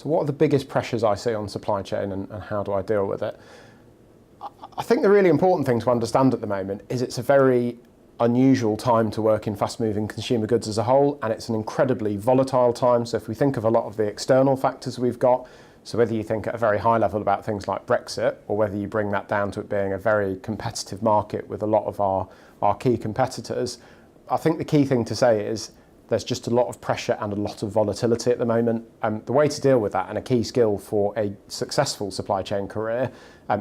So what are the biggest pressures I see on supply chain and how do I deal with it? I think the really important thing to understand at the moment is it's a very unusual time to work in fast-moving consumer goods as a whole, and it's an incredibly volatile time. So if we think of a lot of the external factors we've got, so whether you think at a very high level about things like Brexit, or whether you bring that down to it being a very competitive market with a lot of our key competitors, I think the key thing to say is there's just a lot of pressure and a lot of volatility at the moment. The way to deal with that, and a key skill for a successful supply chain career,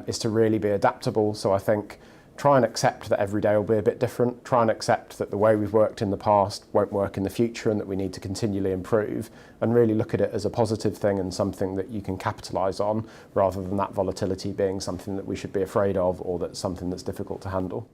is to really be adaptable. So I think try and accept that every day will be a bit different. Try and accept that the way we've worked in the past won't work in the future and that we need to continually improve, and really look at it as a positive thing and something that you can capitalise on, rather than that volatility being something that we should be afraid of or that's something that's difficult to handle.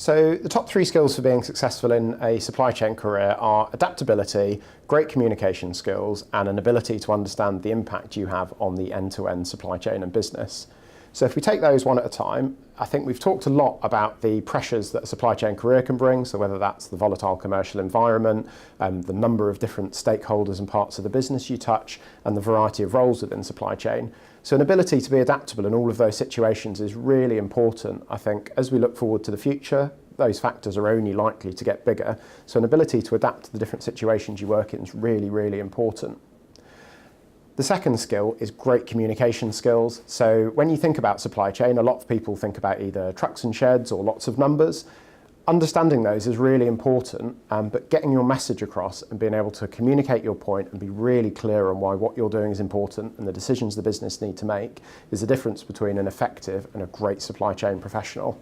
So the top 3 skills for being successful in a supply chain career are adaptability, great communication skills, and an ability to understand the impact you have on the end-to-end supply chain and business. So if we take those one at a time, I think we've talked a lot about the pressures that a supply chain career can bring, so whether that's the volatile commercial environment, the number of different stakeholders and parts of the business you touch, and the variety of roles within supply chain. So an ability to be adaptable in all of those situations is really important. I think as we look forward to the future, those factors are only likely to get bigger. So an ability to adapt to the different situations you work in is really, really important. The second skill is great communication skills. So when you think about supply chain, a lot of people think about either trucks and sheds or lots of numbers. Understanding those is really important, but getting your message across and being able to communicate your point and be really clear on why what you're doing is important and the decisions the business need to make is the difference between an effective and a great supply chain professional.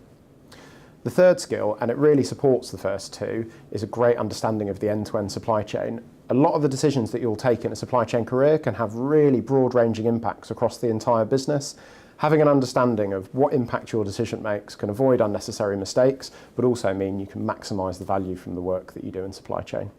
The third skill, and it really supports the first two, is a great understanding of the end-to-end supply chain. A lot of the decisions that you'll take in a supply chain career can have really broad-ranging impacts across the entire business. Having an understanding of what impact your decision makes can avoid unnecessary mistakes, but also mean you can maximise the value from the work that you do in supply chain.